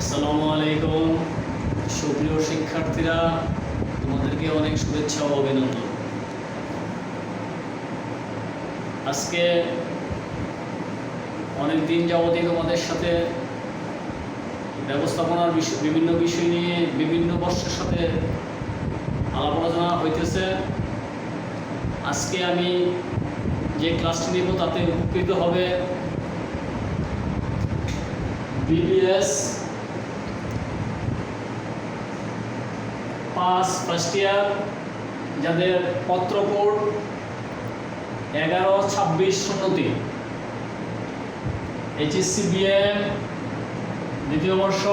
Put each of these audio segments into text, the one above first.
আসসালামু আলাইকুম। সুপ্রিয় শিক্ষার্থীরা, তোমাদেরকে অনেক শুভেচ্ছা ও অভিনন্দন। আজকে অনেক দিন যাবতীয় তোমাদের সাথে ব্যবস্থাপনার বিভিন্ন বিষয় নিয়ে বিভিন্ন বর্ষের সাথে আলাপ আলোচনা হইতেছে। আজকে আমি যে ক্লাসটি নেব তাতে উপকৃত হবে বিবিএস ফার্স্ট ইয়ার, যাদের পত্র কোড 11-26-03, এইচএসসি বিএম দ্বিতীয় বর্ষ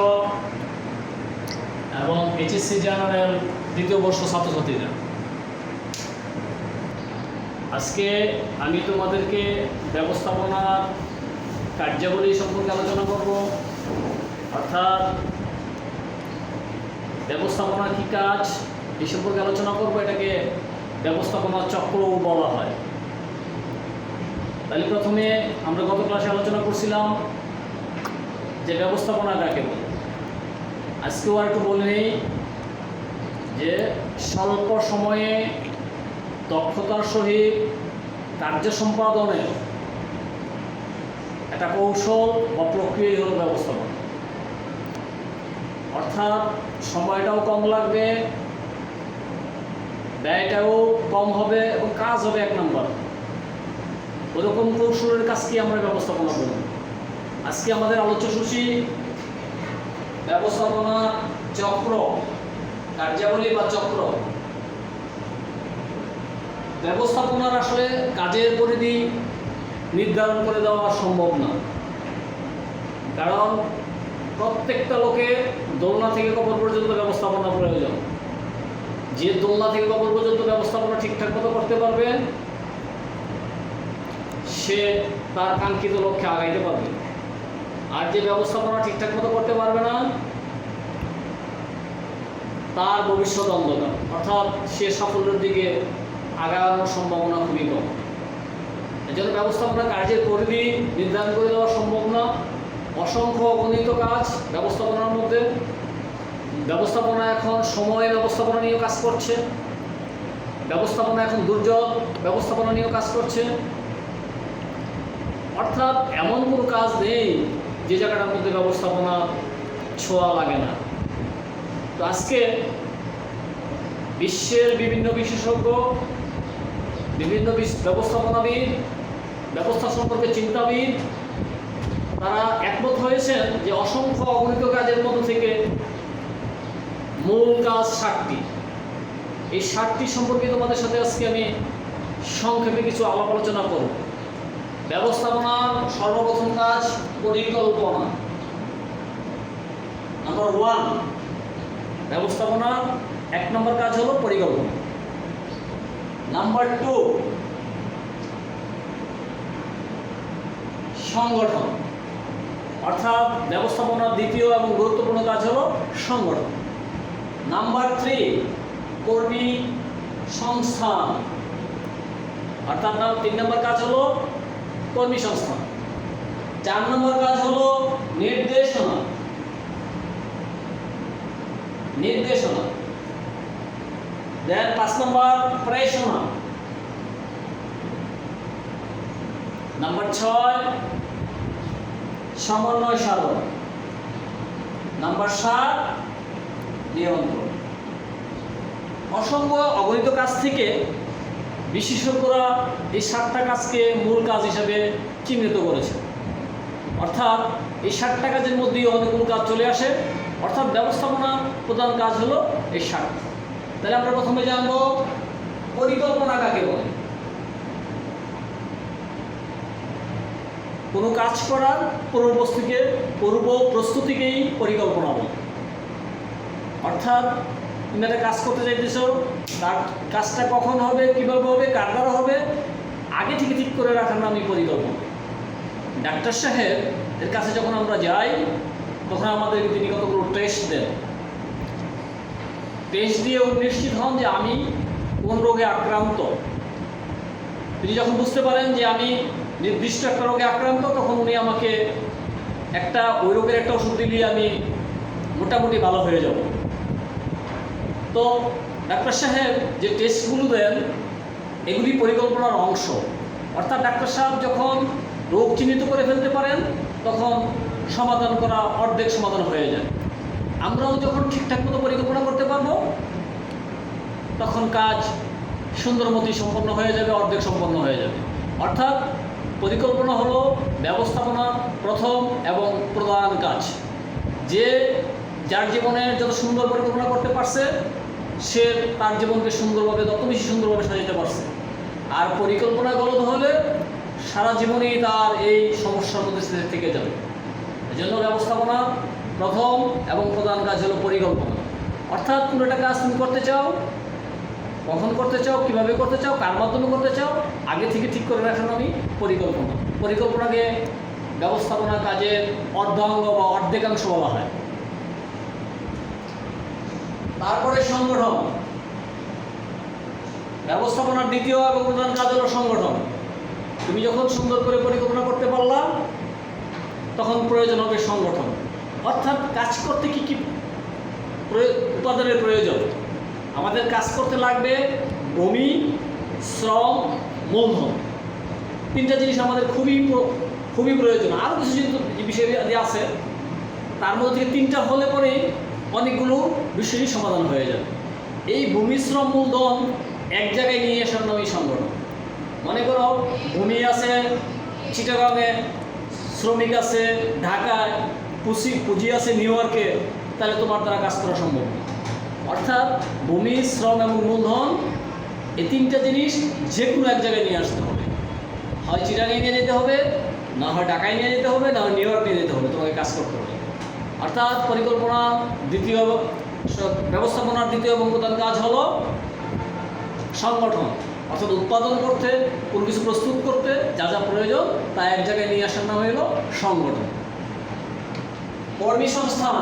এবং এইচএসসি জেনারেল দ্বিতীয় বর্ষ ছাত্রছাত্রীরা। আজকে আমি তোমাদেরকে ব্যবস্থাপনার কার্যাবলী সম্পর্কে আলোচনা করব, অর্থাৎ ব্যবস্থাপনা কী কাজ এই সম্পর্কে আলোচনা করব। এটাকে ব্যবস্থাপনা চক্রও বলা হয়। তাহলে প্রথমে আমরা গত ক্লাসে আলোচনা করছিলাম যে ব্যবস্থাপনা কাকে বলে। আজকেও আর একটু বলে নেই যে স্বল্প সময়ে দক্ষতার সহিত কার্য সম্পাদনের একটা কৌশল বা প্রক্রিয়াই হলো ব্যবস্থাপনা। অর্থাৎ সময়টাও কম লাগবে, ব্যয়টাও কম হবে এবং কাজ হবে এক নম্বর। ওরকম কৌশলের কাজকে আমরা ব্যবস্থাপনা করব। আজকে আমাদের আলোচ্যসূচি ব্যবস্থাপনা চক্র, কার্যাবলী বা চক্র। ব্যবস্থাপনার আসলে কাজের পরিধি নির্ধারণ করে দেওয়া সম্ভব না, কারণ প্রত্যেকটা লোকের দোলনা থেকে কবর পর্যন্ত ব্যবস্থাপনা প্রয়োজন। যে দোলনা থেকে কবর পর্যন্ত ব্যবস্থাপনা ঠিকঠাক মতো করতে পারবে সে তার কাঙ্ক্ষিত লক্ষ্যে আগাইতে পারবে, আর যে ব্যবস্থাপনা ঠিকঠাক মতো করতে পারবে না তার ভবিষ্যৎ অন্ধকার, অর্থাৎ সে সাফল্যের দিকে আগানোর সম্ভাবনা খুবই কম। এজন্য ব্যবস্থাপনা কার্যের পরিধি নির্ধারণ করে দেওয়া সম্ভব না। অসংখ্য অগণিত কাজ ব্যবস্থাপনার মধ্যে। ব্যবস্থাপনা এখন সময় ব্যবস্থাপনা নিয়েও কাজ করছে, ব্যবস্থাপনা এখন দুর্যোগ ব্যবস্থাপনা নিয়েও কাজ করছে। অর্থাৎ এমন কোনো কাজ নেই যে জায়গাটার মধ্যে ব্যবস্থাপনা ছোঁয়া লাগে না। তো আজকে বিশ্বের বিভিন্ন বিশেষজ্ঞ, বিভিন্ন ব্যবস্থাপনাবিদ, ব্যবস্থা সম্পর্কে চিন্তাবিদ, তারা একমত হয়েছেন যে অসংখ্য অগণিত কাজের মধ্য থেকে মূল কাজ 60টি। এই 60টি সম্পর্কে তোমাদের সাথে আজকে আমি সংক্ষেপে কিছু আলাপ আলোচনা করব। ব্যবস্থাপনার সর্বপ্রথম কাজ পরিকল্পনা। নাম্বার 1, ব্যবস্থাপনার 1 নম্বর কাজ হলো পরিকল্পনা। নাম্বার 2, সংগঠন, অর্থাৎ ব্যবস্থাপনার দ্বিতীয় এবং গুরুত্বপূর্ণ কাজ হলো সংগঠন। নাম্বার 3, কর্মী সংস্থান, অর্থাৎ 3 নম্বর কাজ হলো কর্মী সংস্থান। 4 নম্বর কাজ হলো নির্দেশনা। দেন 5 নম্বর প্রেরণা। নাম্বার 6, সমন্বয় সাধন। নাম্বার 7, নিয়ন্ত্রণ। অসংখ্য অগণিত কাজ থেকে বিশেষজ্ঞরা এই 7টা কাজকে মূল কাজ হিসাবে চিহ্নিত করেছে। অর্থাৎ এই 7টা কাজের মধ্যেই অনেকগুলো কাজ চলে আসে, অর্থাৎ ব্যবস্থাপনা প্রধান কাজ হলো এই 7টা। তাহলে আমরা প্রথমে জানব পরিকল্পনা কাকে বলে। কোনো কাজ করার পূর্ব প্রস্তুতিকেই পরিকল্পনা বলে। অর্থাৎ তুমি একটা কাজ করতে চাইতেছো, তার কাজটা কখন হবে, কীভাবে হবে, কার দ্বারা হবে, আগে থেকে ঠিক করে রাখার নামই পরিকল্পনা। ডাক্তার সাহেব এর কাছে যখন আমরা যাই তখন আমাদের তিনি কতগুলো টেস্ট দেন। টেস্ট দিয়ে নিশ্চিত হন যে আমি কোন রোগে আক্রান্ত। তিনি যখন বুঝতে পারেন যে আমি নির্দিষ্ট একটা রোগে আক্রান্ত, তখন উনি আমাকে ওই রোগের একটা ওষুধ দিলে আমি মোটামুটি ভালো হয়ে যাব। তো ডাক্তার সাহেব যে টেস্টগুলো দেন এগুলি পরিকল্পনার অংশ। অর্থাৎ ডাক্তার সাহেব যখন রোগ চিহ্নিত করে ফেলতে পারেন তখন সমাধান করা অর্ধেক সমাধান হয়ে যায়। আমরাও যখন ঠিকঠাক মতো পরিকল্পনা করতে পারবো তখন কাজ সুন্দর মতোই সম্পন্ন হয়ে যাবে, অর্ধেক সম্পন্ন হয়ে যাবে। অর্থাৎ পরিকল্পনা হলো ব্যবস্থাপনার প্রথম এবং প্রধান কাজ। যে যার জীবনের যত সুন্দর পরিকল্পনা করতে পারছে সে তার জীবনকে সুন্দরভাবে তত বেশি সুন্দরভাবে সাজাতে পারছে। আর পরিকল্পনা গলদ হলে সারা জীবনেই তার এই সমস্যার মধ্যে থেকে যাবে। এজন্য ব্যবস্থাপনা প্রথম এবং প্রধান কাজ হলো পরিকল্পনা। অর্থাৎ কোনো একটা কাজ তুমি করতে চাও, কখন করতে চাও, কীভাবে করতে চাও, কার মাধ্যমে করতে চাও, আগে থেকে ঠিক করে রাখার নামই পরিকল্পনা। পরিকল্পনাকে ব্যবস্থাপনা কাজের অর্ধাঙ্গ বা অর্ধেকাংশ বলা হয়। তারপরে সংগঠন। ব্যবস্থাপনার দ্বিতীয় এবং প্রধান কাজ হলো সংগঠন। তুমি যখন সুন্দর করে পরিকল্পনা করতে পারলা তখন প্রয়োজন হবে সংগঠন। অর্থাৎ কাজ করতে কি কি উপাদানের প্রয়োজন? আমাদের কাজ করতে লাগবে ভূমি, শ্রম, মূলধন। তিনটা জিনিস আমাদের খুবই প্রয়োজন। আরও কিছু বিষয় আছে, তার মধ্যে থেকে তিনটা হলে পরেই অনেকগুলো বিষয়ই সমাধান হয়ে যাবে। এই ভূমি, শ্রম, মূলধন এক জায়গায় নিয়ে আসার নামই সংগঠন। মনে করো ভূমি আছে চিটাগাংয়ে, শ্রমিক আছে ঢাকায়, পুঁজি আছে নিউ ইয়র্কে, তাহলে তোমার দ্বারা কাজ করা সম্ভব না। অর্থাৎ ভূমি, শ্রম এবং মূলধন এই তিনটা জিনিস যে কোনো এক জায়গায় নিয়ে আসতে হবে। হয় চিটাগাংয়ে নিয়ে যেতে হবে, না হয় ঢাকায় নিয়ে যেতে হবে, না হয় নিউ ইয়র্ক নিয়ে যেতে হবে, তোমাকে কাজ করতে হবে। অর্থাৎ ব্যবস্থাপনার দ্বিতীয় এবং প্রধান কাজ হলো সংগঠন। অর্থাৎ উৎপাদন করতে, কোনো কিছু প্রস্তুত করতে যা যা প্রয়োজন তা এক জায়গায় নিয়ে আসার নাম হলো সংগঠন। কর্মী সংস্থান।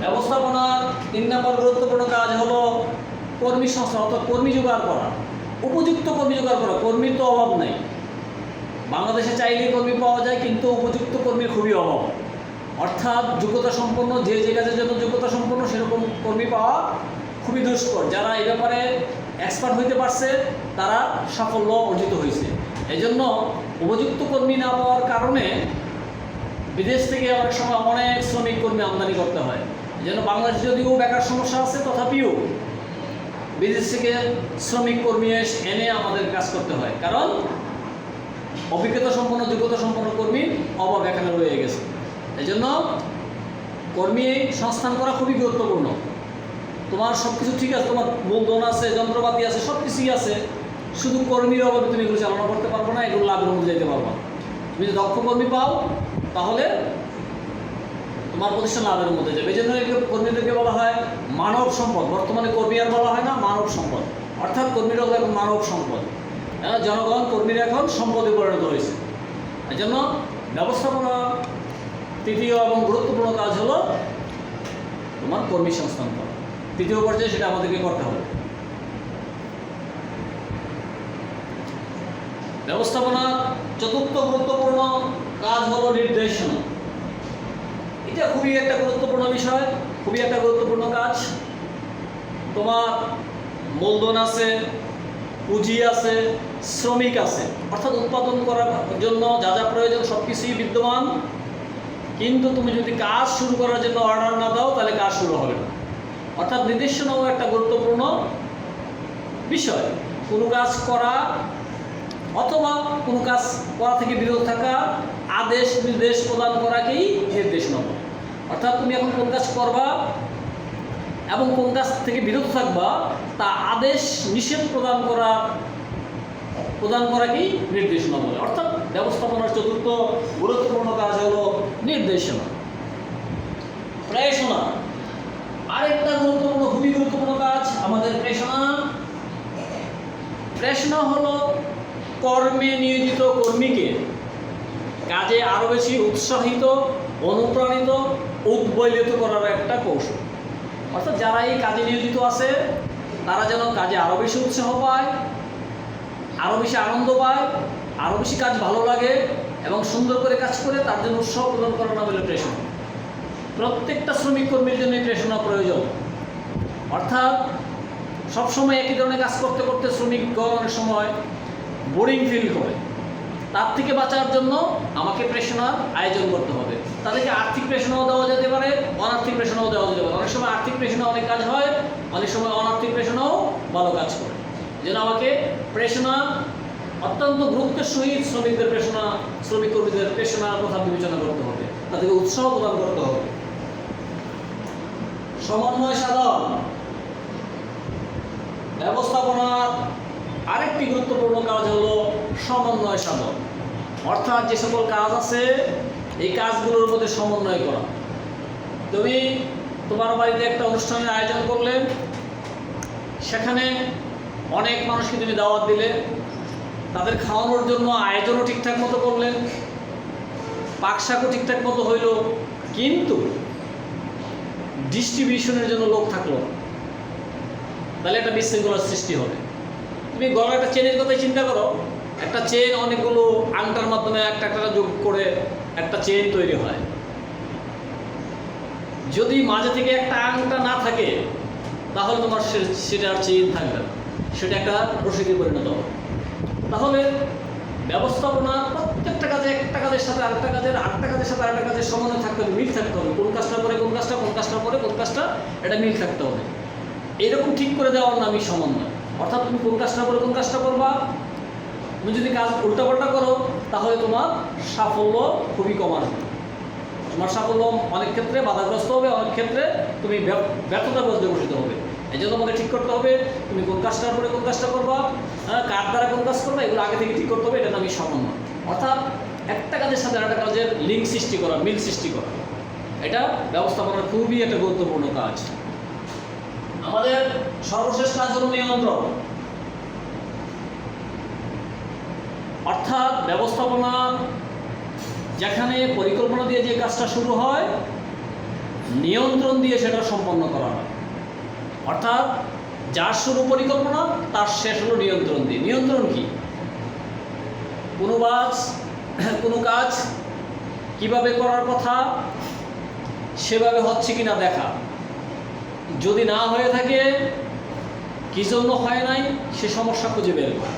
ব্যবস্থাপনার 3 নম্বর গুরুত্বপূর্ণ কাজ হলো কর্মী সংস্থান, অর্থাৎ কর্মী জোগাড় করা, উপযুক্ত কর্মী জোগাড় করা। কর্মীর তো অভাব নেই, বাংলাদেশে চাইলেই কর্মী পাওয়া যায়, কিন্তু উপযুক্ত কর্মীর খুবই অভাব। অর্থাৎ যোগ্যতা সম্পন্ন, যে কাজের জন্য যোগ্যতা সম্পন্ন সেরকম কর্মী পাওয়া খুবই দুষ্কর। যারা এই ব্যাপারে এক্সপার্ট হইতে পারছে তারা সাফল্য অর্জিত হয়েছে। এই জন্য উপযুক্ত কর্মী না পাওয়ার কারণে বিদেশ থেকে অনেক সময় অনেক শ্রমিক কর্মী আমদানি করতে হয়। এই জন্য বাংলাদেশে যদিও বেকার সমস্যা আছে, তথাপিও বিদেশ থেকে শ্রমিক কর্মী এনে আমাদের কাজ করতে হয়, কারণ অভিজ্ঞতা সম্পন্ন, যোগ্যতা সম্পন্ন কর্মীর অভাব এখানে রয়ে গেছে। এই জন্য কর্মী সংস্থান করা খুবই গুরুত্বপূর্ণ। তোমার সব কিছু ঠিক আছে, তোমার মূলধন আছে, যন্ত্রপাতি আছে, সব কিছুই আছে, শুধু কর্মীর অভাবে তুমি এগুলো চালনা করতে পারবো না, এগুলো লাভের মধ্যে যেতে পারবো না। তুমি যদি দক্ষ কর্মী পাও তাহলে তোমার প্রতিষ্ঠান লাভের মধ্যে যাবে। এই জন্য কর্মীদেরকে বলা হয় মানব সম্পদ। বর্তমানে কর্মী আর বলা হয় না, মানব সম্পদ। অর্থাৎ কর্মীরা হলো এখন মানব সম্পদ। জনগণ কর্মীরা এখন সম্পদে পরিণত হয়েছে। এই জন্য ব্যবস্থাপনা তৃতীয় এবং গুরুত্বপূর্ণ কাজ হলো তোমার কর্মী সংস্থান করা। তৃতীয় পর্যায়ে সেটা আমাদেরকে করতে হবে। ব্যবস্থাপনা চতুর্থ গুরুত্বপূর্ণ কাজ হলো নির্দেশনা। এটা খুবই একটা গুরুত্বপূর্ণ বিষয়, খুবই একটা গুরুত্বপূর্ণ কাজ। তোমার মূলধন আছে, পুঁজি আছে, শ্রমিক আছে, অর্থাৎ উৎপাদন করার জন্য যা যা প্রয়োজন সব কিছুই বিদ্যমান, কিন্তু তুমি যদি কাজ শুরু করার জন্য অর্ডার না দাও তাহলে কাজ শুরু হবে না। অর্থাৎ নির্দেশনাও একটা গুরুত্বপূর্ণ বিষয়। কোনো কাজ করা অথবা কোনো কাজ করা থেকে বিরত থাকা, আদেশ নির্দেশ প্রদান করাকেই নির্দেশনা বলে। অর্থাৎ তুমি এখন কোন কাজ করবা এবং কোন কাজ থেকে বিরত থাকবা তা আদেশ নিষেধ প্রদান করাকেই নির্দেশনা বলে। অর্থাৎ ব্যবস্থাপনার চতুর্থ গুরুত্বপূর্ণ কাজ হলো নির্দেশনা। প্রেষণা আরেকটা গুরুত্বপূর্ণ, খুবই গুরুত্বপূর্ণ কাজ আমাদের প্রেষণা হলো কর্মে নিয়োজিত কর্মীকে কাজে আরও বেশি উৎসাহিত, অনুপ্রাণিত, উদ্বলিত করার একটা কৌশল। অর্থাৎ যারা এই কাজে নিয়োজিত আছে তারা যেন কাজে আরও বেশি উৎসাহ পায়, আরও বেশি আনন্দ পায়, আরও বেশি কাজ ভালো লাগে এবং সুন্দর করে কাজ করে তার জন্য উৎসাহ প্রদান করার নাম হলো প্রেষণা। প্রত্যেকটা শ্রমিক কর্মীর জন্য প্রেরণা প্রয়োজন। অর্থাৎ সবসময় একই ধরনের কাজ করতে করতে শ্রমিকগণ অনেক সময় বোরিং ফিল করে। তার থেকে বাঁচার জন্য আমাকে প্রেরণার আয়োজন করতে হবে। তাদেরকে আর্থিক প্রেরণাও দেওয়া যেতে পারে, অনার্থিক প্রেরণাও দেওয়া যেতে পারে। অনেক সময় আর্থিক প্রেরণা অনেক কাজ হয়, অনেক সময় অনার্থিক প্রেরণাও ভালো কাজ করে। যেন আমাকে প্রেরণা অত্যন্ত গুরুত্বের সহিত শ্রমিকদের প্রেরণা, শ্রমিক কর্মীদের প্রেরণার কথা বিবেচনা করতে হবে, তাদেরকে উৎসাহ প্রদান করতে হবে। সমন্বয় সাধন ব্যবস্থাপনার আরেকটি গুরুত্বপূর্ণ কাজ হলো সমন্বয় সাধন। অর্থাৎ যে সকল কাজ আছে এই কাজগুলোর মধ্যে সমন্বয় করা। তুমি তোমার বাড়িতে একটা অনুষ্ঠানের আয়োজন করলে, সেখানে অনেক মানুষকে তুমি দাওয়াত দিলে, তাদের খাওয়ানোর জন্য আয়োজনও ঠিকঠাক মতো করলেন, পাকশাকও ঠিকঠাক মতো হইল, কিন্তু ডিস্ট্রিবিউশনের জন্য লোক থাকলো, তাহলে একটা বিশৃঙ্খলার সৃষ্টি হবে। তুমি গলার একটা চেনের কথাই চিন্তা করো। একটা চেন অনেকগুলো আংটার মাধ্যমে একটা একটা যোগ করে একটা চেন তৈরি হয়। যদি মাঝে থেকে একটা আংটা না থাকে তাহলে তোমার সেটা আর চেন থাকবে না, সেটা একটা রশিদে পরিণত হবে। তাহলে ব্যবস্থাপনা প্রত্যেকটা কাজে একটা কাজের সাথে আরেকটা কাজের সাথে আরেকটা কাজের সমন্বয় থাকতে হবে, মিল থাকতে হবে। কোন কাজটা পরে কোন কাজটা, কোন কাজটা পরে কোন কাজটা, এটা মিল থাকতে হবে। এরকম ঠিক করে দেওয়ার নামই সমন্বয়। অর্থাৎ তুমি কোন কাজটা পরে কোন কাজটা করবা। তুমি যদি কাজ উল্টাপাল্টা করো তাহলে তোমার সাফল্য খুবই কম আসবে। তোমার সাফল্য অনেক ক্ষেত্রে বাধাগ্রস্ত হবে, অনেক ক্ষেত্রে তুমি ব্যর্থতাগ্রস্ত ঘোষিত হবে। এই জন্য আমাকে ঠিক করতে হবে তুমি কোন কাজটার পরে কোন কাজটা করবা, কার দ্বারা কোন কাজ করবা, এগুলো আগে থেকে ঠিক করতে হবে। এটা নামই সমন্বয়। অর্থাৎ একটা কাজের সাথে আরেকটা কাজের লিঙ্ক সৃষ্টি করা, মিল সৃষ্টি করা, এটা ব্যবস্থাপনার খুবই একটা গুরুত্বপূর্ণ কাজ। আমাদের সর্বশেষ কাজ হল নিয়ন্ত্রণ। অর্থাৎ ব্যবস্থাপনা যেখানে পরিকল্পনা দিয়ে যে কাজটা শুরু হয়, নিয়ন্ত্রণ দিয়ে সেটা সম্পন্ন করা হয়। অর্থাৎ যার শুরু পরিকল্পনা, তার শেষ হলো নিয়ন্ত্রণ দিয়ে। নিয়ন্ত্রণ কি? কোনো কাজ কিভাবে করার কথা সেভাবে হচ্ছে কিনা দেখা, যদি না হয়ে থাকে কি জন্য হয় নাই সে সমস্যা খুঁজে বের করা,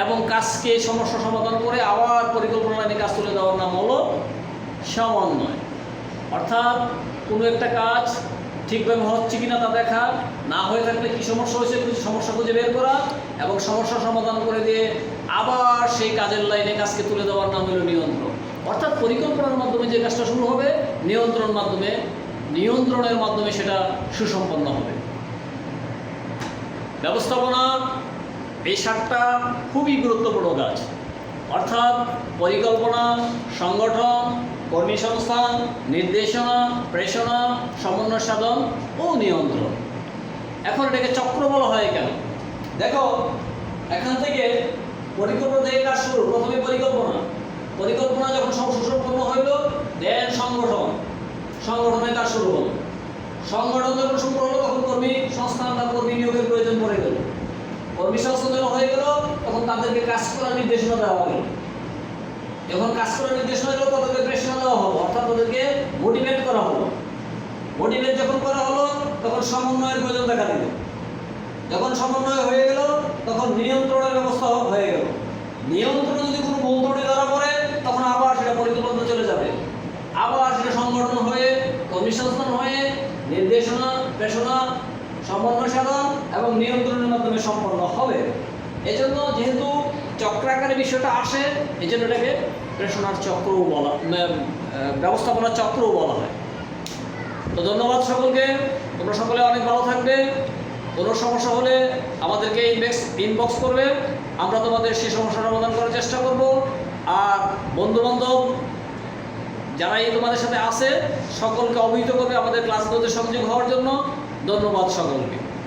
এবং কাজকে সমস্যা সমাধান করে আবার পরিকল্পনা লাইনে কাজ তুলে দেওয়ার নাম হলো সমন্বয়। অর্থাৎ কোনো একটা কাজ ঠিকভাবে হচ্ছে কিনা তা দেখা, না হয়ে থাকলে কী সমস্যা হয়েছে সমস্যা খুঁজে বের করা, এবং সমস্যা সমাধান করে দিয়ে আবার সেই কাজের লাইনে কাজকে তুলে দেওয়ার নাম হলো নিয়ন্ত্রণ। অর্থাৎ পরিকল্পনার মাধ্যমে যে কাজটা শুরু হবে, নিয়ন্ত্রণের মাধ্যমে সেটা সুসম্পন্ন হবে। ব্যবস্থাপনা এই 7টা খুবই গুরুত্বপূর্ণ কাজ। অর্থাৎ পরিকল্পনা, সংগঠন, কর্মী সংস্থান, নির্দেশনা, প্রেষণা, সমন্বয় সাধন ও নিয়ন্ত্রণ। এখন এটাকে চক্র বলা হয় কেন? দেখো, এখান থেকে পরিকল্পনা থেকে কাজ শুরু। প্রথমে পরিকল্পনা যখন সুসম্পন্ন হইল, দেন সংগঠনের কাজ শুরু হলো। সংগঠন যখন শুরু হলো তখন কর্মী সংস্থান বা কর্মী নিয়োগের প্রয়োজন পড়ে গেল। কর্মী সংস্থান যখন হয়ে গেল তখন তাদেরকে কাজ করার নির্দেশনা দেওয়া হলো। যখন কাজ করার নির্দেশনা দিল তাদেরকে প্রেরণা দেওয়া হলো, অর্থাৎ তাদেরকে মোটিভেট করা হলো। মোটিভেট যখন করা হলো তখন সমন্বয়ের প্রয়োজন দেখা দিল। যখন সমন্বয় হয়ে গেল তখন নিয়ন্ত্রণের ব্যবস্থা হয়ে গেল। নিয়ন্ত্রণে যদি কোনো ভুল ত্রুটি ধরা পড়ে তখন আবার সেটা পরিকল্পনা চলে যাবে, আবার সেটা সংগঠন হয়ে, কর্মী সংস্থান হয়ে, নির্দেশনা, প্রেষণা, সমন্বয় সাধন এবং নিয়ন্ত্রণের মাধ্যমে সম্পন্ন হবে। এজন্য যেহেতু চক্রাকারে বিষয়টা আসে, এই জন্য এটাকে প্রেষণার চক্রও বলা, ব্যবস্থাপনার চক্রও বলা হয়। তো ধন্যবাদ সকলকে, তোমরা সকলে অনেক ভালো থাকবে। কোনো সমস্যা হলে আমাদেরকে ইনবক্স করবে, আমরা তোমাদের সেই সমস্যার সমাধান করার চেষ্টা করব। আর বন্ধুবান্ধব যারাই তোমাদের সাথে আছে সকলকে অবহিত করবে আমাদের ক্লাসগুলোতে সংযোগ হওয়ার জন্য। ধন্যবাদ সকলকে।